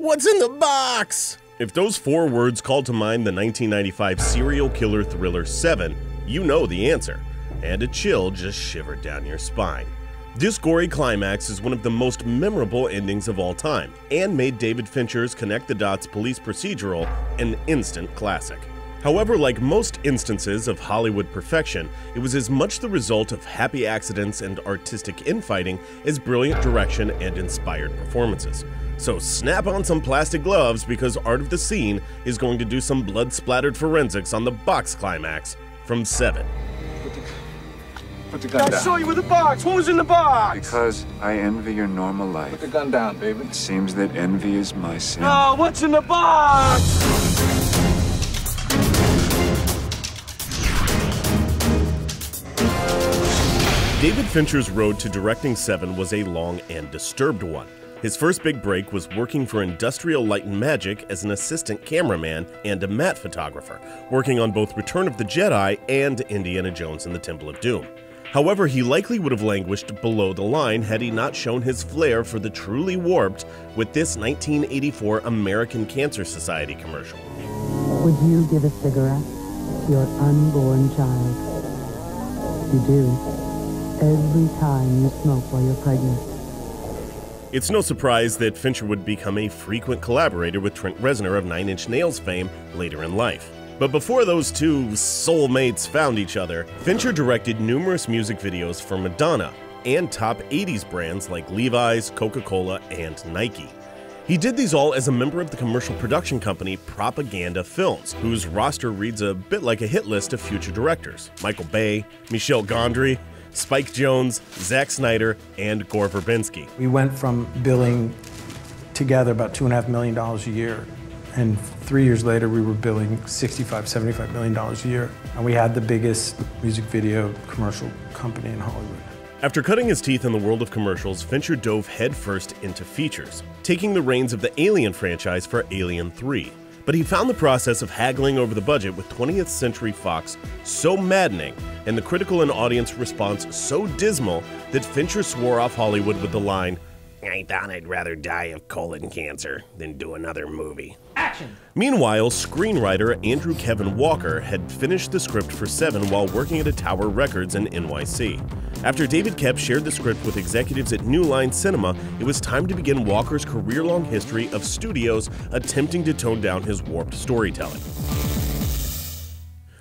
What's in the box? If those 4 words call to mind the 1995 serial killer thriller Seven, you know the answer, and a chill just shivered down your spine. This gory climax is one of the most memorable endings of all time, and made David Fincher's Connect the Dots police procedural an instant classic. However, like most instances of Hollywood perfection, it was as much the result of happy accidents and artistic infighting as brilliant direction and inspired performances. So snap on some plastic gloves because Art of the Scene is going to do some blood-splattered forensics on the box climax from Seven. Put the gun down. I saw you with the box. What was in the box? Because I envy your normal life. Put the gun down, baby. It seems that envy is my sin. Oh, what's in the box? David Fincher's road to directing Seven was a long and disturbed one. His first big break was working for Industrial Light and Magic as an assistant cameraman and a matte photographer, working on both Return of the Jedi and Indiana Jones and the Temple of Doom. However, he likely would have languished below the line had he not shown his flair for the truly warped with this 1984 American Cancer Society commercial. Would you give a cigarette to your unborn child? You do. Every time you smoke while you're pregnant. It's no surprise that Fincher would become a frequent collaborator with Trent Reznor of Nine Inch Nails fame later in life. But before those two soulmates found each other, Fincher directed numerous music videos for Madonna and top 80s brands like Levi's, Coca-Cola, and Nike. He did these all as a member of the commercial production company Propaganda Films, whose roster reads a bit like a hit list of future directors: Michael Bay, Michel Gondry, Spike Jonze, Zack Snyder, and Gore Verbinski. We went from billing together about $2.5 million a year, and 3 years later we were billing $65–75 million a year, and we had the biggest music video commercial company in Hollywood. After cutting his teeth in the world of commercials, Fincher dove headfirst into features, taking the reins of the Alien franchise for Alien 3. But he found the process of haggling over the budget with 20th Century Fox so maddening and the critical and audience response so dismal that Fincher swore off Hollywood with the line, "I thought I'd rather die of colon cancer than do another movie." Action! Meanwhile, screenwriter Andrew Kevin Walker had finished the script for Seven while working at a Tower Records in NYC. After David Koepp shared the script with executives at New Line Cinema, it was time to begin Walker's career-long history of studios attempting to tone down his warped storytelling.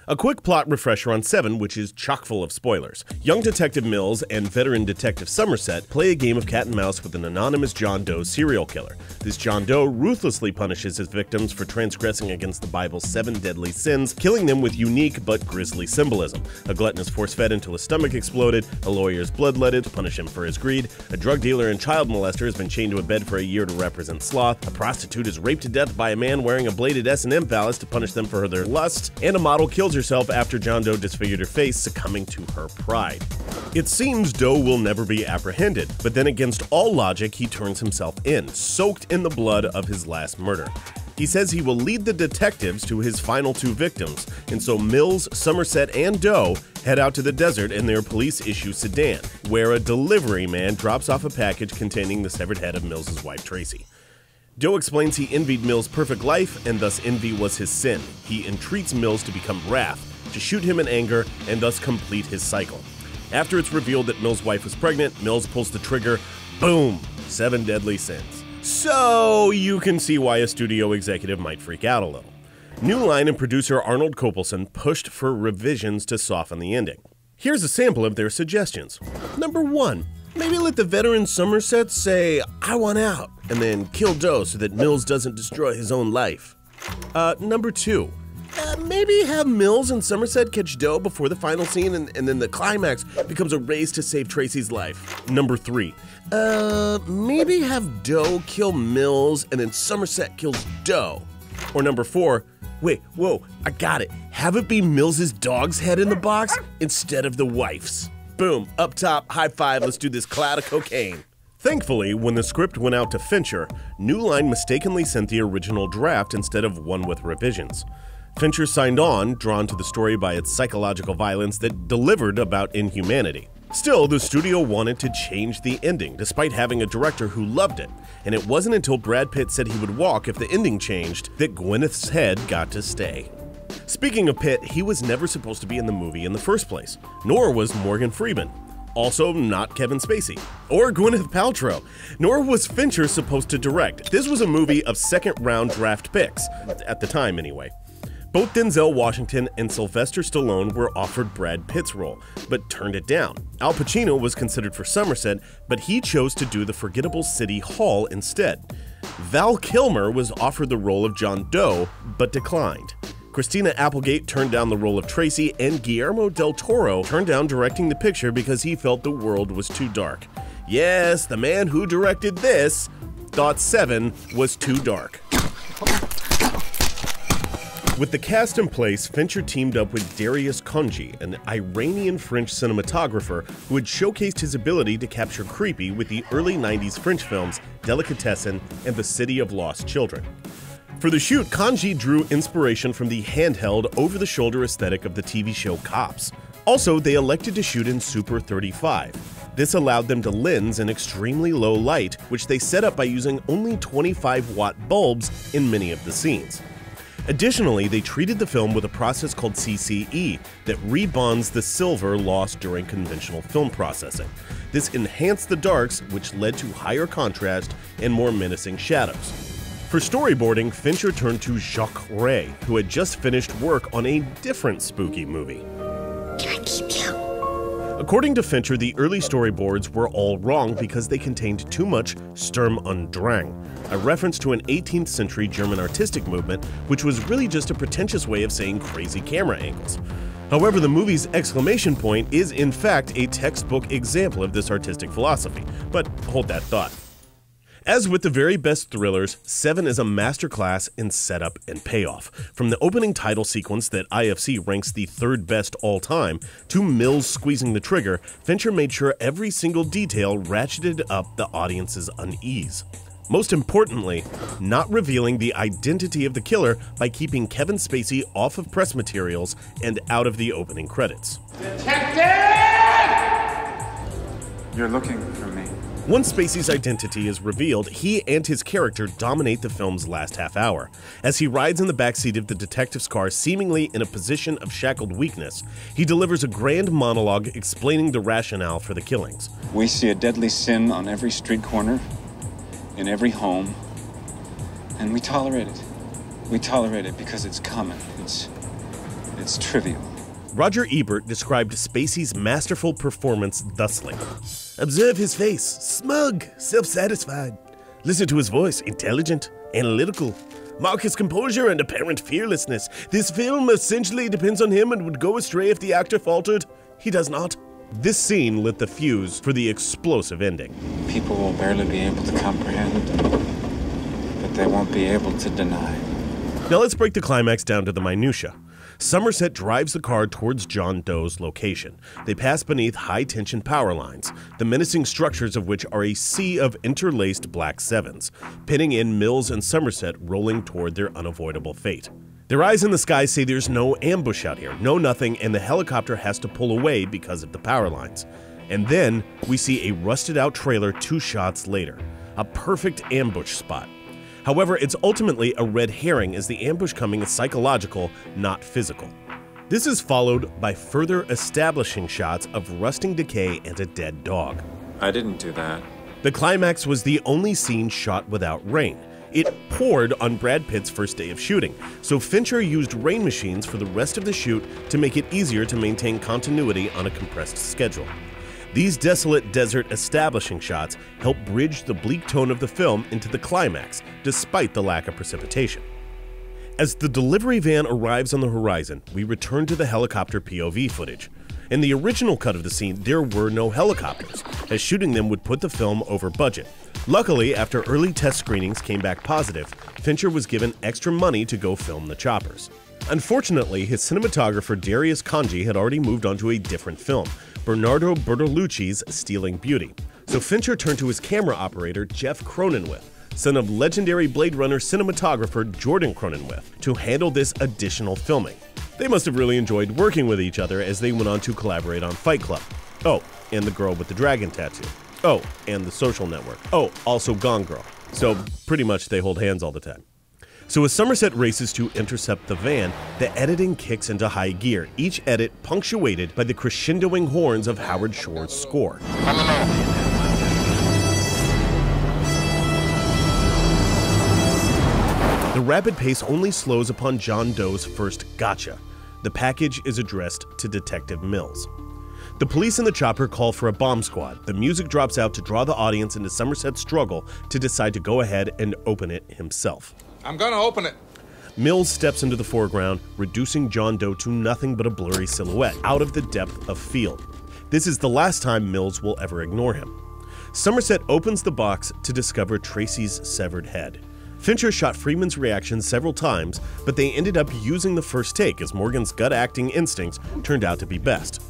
A quick plot refresher on Seven, which is chock full of spoilers. Young Detective Mills and veteran Detective Somerset play a game of cat and mouse with an anonymous John Doe serial killer. This John Doe ruthlessly punishes his victims for transgressing against the Bible's 7 deadly sins, killing them with unique but grisly symbolism. A glutton is force-fed until his stomach exploded, a lawyer is bloodletted to punish him for his greed, a drug dealer and child molester has been chained to a bed for a year to represent sloth, a prostitute is raped to death by a man wearing a bladed S&M phallus to punish them for their lust, and a model kills herself after John Doe disfigured her face, succumbing to her pride. It seems Doe will never be apprehended, but then against all logic, he turns himself in, soaked in the blood of his last murder. He says he will lead the detectives to his final 2 victims, and so Mills, Somerset, and Doe head out to the desert in their police-issue sedan, where a delivery man drops off a package containing the severed head of Mills' wife, Tracy. Doe explains he envied Mills' perfect life, and thus envy was his sin. He entreats Mills to become Wrath, to shoot him in anger, and thus complete his cycle. After it's revealed that Mills' wife was pregnant, Mills pulls the trigger. Boom! 7 deadly sins. So you can see why a studio executive might freak out a little. New Line and producer Arnold Kopelson pushed for revisions to soften the ending. Here's a sample of their suggestions. Number 1. Maybe let the veteran Somerset say, "I want out," and then kill Doe so that Mills doesn't destroy his own life. Number 2. Maybe have Mills and Somerset catch Doe before the final scene and then the climax becomes a race to save Tracy's life. Number 3. Maybe have Doe kill Mills and then Somerset kills Doe. Or number 4. Wait, whoa, I got it. Have it be Mills' dog's head in the box instead of the wife's. Boom, up top, high five, let's do this cloud of cocaine. Thankfully, when the script went out to Fincher, New Line mistakenly sent the original draft instead of one with revisions. Fincher signed on, drawn to the story by its psychological violence that delivered about inhumanity. Still, the studio wanted to change the ending, despite having a director who loved it, and it wasn't until Brad Pitt said he would walk if the ending changed that Gwyneth's head got to stay. Speaking of Pitt, he was never supposed to be in the movie in the first place, nor was Morgan Freeman. Also, not Kevin Spacey, or Gwyneth Paltrow, nor was Fincher supposed to direct. This was a movie of second-round draft picks, at the time anyway. Both Denzel Washington and Sylvester Stallone were offered Brad Pitt's role, but turned it down. Al Pacino was considered for Somerset, but he chose to do the forgettable City Hall instead. Val Kilmer was offered the role of John Doe, but declined. Christina Applegate turned down the role of Tracy, and Guillermo del Toro turned down directing the picture because he felt the world was too dark. Yes, the man who directed this thought Seven was too dark. With the cast in place, Fincher teamed up with Darius Khondji, an Iranian-French cinematographer who had showcased his ability to capture creepy with the early 90s French films Delicatessen and The City of Lost Children. For the shoot, Khondji drew inspiration from the handheld, over-the-shoulder aesthetic of the TV show Cops. Also, they elected to shoot in Super 35. This allowed them to lens in extremely low light, which they set up by using only 25-watt bulbs in many of the scenes. Additionally, they treated the film with a process called CCE that rebonds the silver lost during conventional film processing. This enhanced the darks, which led to higher contrast and more menacing shadows. For storyboarding, Fincher turned to Jacques Ray, who had just finished work on a different spooky movie. Can I keep you? According to Fincher, the early storyboards were all wrong because they contained too much Sturm und Drang, a reference to an 18th century German artistic movement, which was really just a pretentious way of saying crazy camera angles. However, the movie's exclamation point is in fact a textbook example of this artistic philosophy, but hold that thought. As with the very best thrillers, Seven is a masterclass in setup and payoff. From the opening title sequence that IFC ranks the third best all time, to Mills squeezing the trigger, Fincher made sure every single detail ratcheted up the audience's unease. Most importantly, not revealing the identity of the killer by keeping Kevin Spacey off of press materials and out of the opening credits. Detective! You're looking for me. Once Spacey's identity is revealed, he and his character dominate the film's last half hour. As he rides in the backseat of the detective's car, seemingly in a position of shackled weakness, he delivers a grand monologue explaining the rationale for the killings. We see a deadly sin on every street corner, in every home, and we tolerate it. We tolerate it because it's common. It's trivial. Roger Ebert described Spacey's masterful performance thusly. Observe his face, smug, self-satisfied. Listen to his voice, intelligent, analytical. Mark his composure and apparent fearlessness. This film essentially depends on him and would go astray if the actor faltered. He does not. This scene lit the fuse for the explosive ending. People will barely be able to comprehend, but they won't be able to deny. Now let's break the climax down to the minutia. Somerset drives the car towards John Doe's location. They pass beneath high-tension power lines, the menacing structures of which are a sea of interlaced black sevens, pinning in Mills and Somerset rolling toward their unavoidable fate. Their eyes in the sky say there's no ambush out here, no nothing, and the helicopter has to pull away because of the power lines. And then we see a rusted-out trailer 2 shots later, a perfect ambush spot. However, it's ultimately a red herring as the ambush coming is psychological, not physical. This is followed by further establishing shots of rusting decay and a dead dog. I didn't do that. The climax was the only scene shot without rain. It poured on Brad Pitt's first day of shooting, so Fincher used rain machines for the rest of the shoot to make it easier to maintain continuity on a compressed schedule. These desolate desert establishing shots help bridge the bleak tone of the film into the climax, despite the lack of precipitation. As the delivery van arrives on the horizon, we return to the helicopter POV footage. In the original cut of the scene, there were no helicopters, as shooting them would put the film over budget. Luckily, after early test screenings came back positive, Fincher was given extra money to go film the choppers. Unfortunately, his cinematographer Darius Khondji had already moved on to a different film, Bernardo Bertolucci's Stealing Beauty. So Fincher turned to his camera operator Jeff Cronenweth, son of legendary Blade Runner cinematographer Jordan Cronenweth, to handle this additional filming. They must have really enjoyed working with each other as they went on to collaborate on Fight Club. Oh, and the girl with the dragon tattoo. Oh, and The Social Network. Oh, also Gone Girl. So pretty much they hold hands all the time. So as Somerset races to intercept the van, the editing kicks into high gear, each edit punctuated by the crescendoing horns of Howard Shore's score. The rapid pace only slows upon John Doe's first gotcha. The package is addressed to Detective Mills. The police and the chopper call for a bomb squad. The music drops out to draw the audience into Somerset's struggle to decide to go ahead and open it himself. I'm gonna open it. Mills steps into the foreground, reducing John Doe to nothing but a blurry silhouette out of the depth of field. This is the last time Mills will ever ignore him. Somerset opens the box to discover Tracy's severed head. Fincher shot Freeman's reaction several times, but they ended up using the first take as Morgan's gut-acting instincts turned out to be best.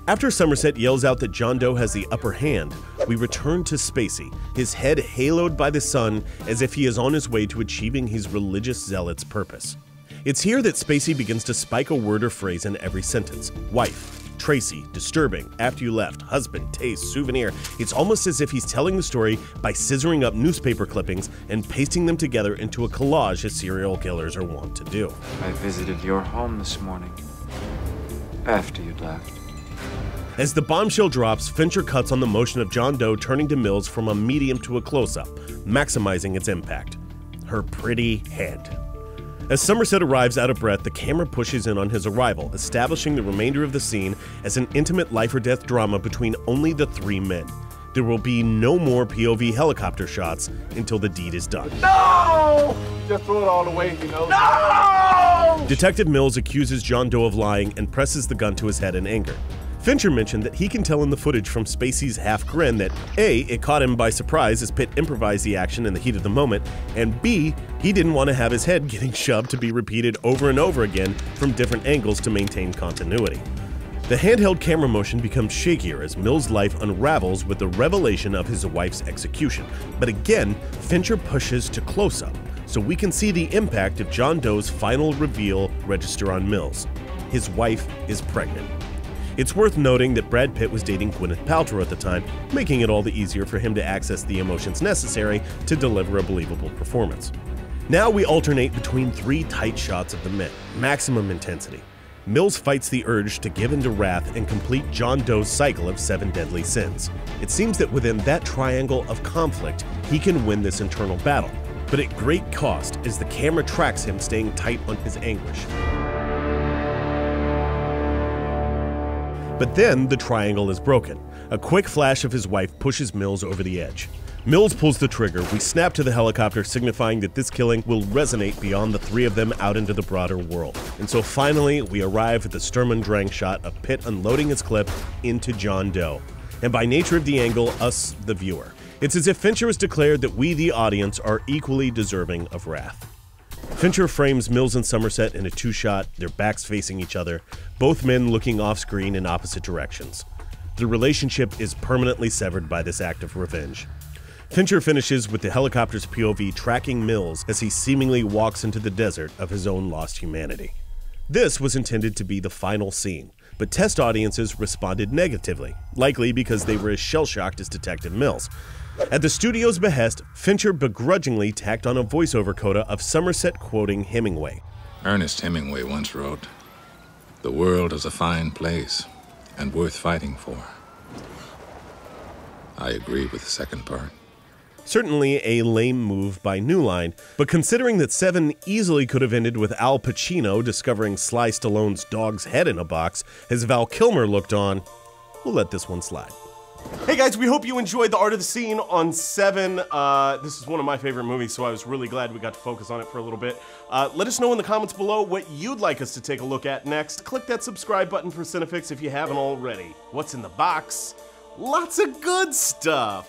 After Somerset yells out that John Doe has the upper hand, we return to Spacey, his head haloed by the sun as if he is on his way to achieving his religious zealot's purpose. It's here that Spacey begins to spike a word or phrase in every sentence. Wife, Tracy, disturbing, after you left, husband, taste, souvenir. It's almost as if he's telling the story by scissoring up newspaper clippings and pasting them together into a collage as serial killers are wont to do. I visited your home this morning, after you'd left. As the bombshell drops, Fincher cuts on the motion of John Doe turning to Mills from a medium to a close-up, maximizing its impact. Her pretty head. As Somerset arrives out of breath, the camera pushes in on his arrival, establishing the remainder of the scene as an intimate life-or-death drama between only the three men. There will be no more POV helicopter shots until the deed is done. No! Just throw it all away, you know. No! Detective Mills accuses John Doe of lying and presses the gun to his head in anger. Fincher mentioned that he can tell in the footage from Spacey's half grin that A, it caught him by surprise as Pitt improvised the action in the heat of the moment, and B, he didn't want to have his head getting shoved to be repeated over and over again from different angles to maintain continuity. The handheld camera motion becomes shakier as Mills' life unravels with the revelation of his wife's execution, but again, Fincher pushes to close-up, so we can see the impact of John Doe's final reveal register on Mills. His wife is pregnant. It's worth noting that Brad Pitt was dating Gwyneth Paltrow at the time, making it all the easier for him to access the emotions necessary to deliver a believable performance. Now we alternate between three tight shots of the men, maximum intensity. Mills fights the urge to give in to wrath and complete John Doe's cycle of 7 deadly sins. It seems that within that triangle of conflict, he can win this internal battle, but at great cost as the camera tracks him staying tight on his anguish. But then the triangle is broken. A quick flash of his wife pushes Mills over the edge. Mills pulls the trigger. We snap to the helicopter, signifying that this killing will resonate beyond the three of them out into the broader world. And so finally, we arrive at the Sturm und Drang shot of Pitt unloading his clip into John Doe. And by nature of the angle, us, the viewer. It's as if Fincher has declared that we, the audience, are equally deserving of wrath. Fincher frames Mills and Somerset in a two-shot, their backs facing each other, both men looking off-screen in opposite directions. The relationship is permanently severed by this act of revenge. Fincher finishes with the helicopter's POV tracking Mills as he seemingly walks into the desert of his own lost humanity. This was intended to be the final scene, but test audiences responded negatively, likely because they were as shell-shocked as Detective Mills. At the studio's behest, Fincher begrudgingly tacked on a voiceover coda of Somerset quoting Hemingway. Ernest Hemingway once wrote, "The world is a fine place and worth fighting for." I agree with the second part. Certainly a lame move by New Line, but considering that Se7en easily could have ended with Al Pacino discovering Sly Stallone's dog's head in a box as Val Kilmer looked on, we'll let this one slide. Hey guys, we hope you enjoyed the art of the scene on Se7en. This is one of my favorite movies, so I was really glad we got to focus on it for a little bit. Let us know in the comments below what you'd like us to take a look at next. Click that subscribe button for CineFix if you haven't already. What's in the box? Lots of good stuff.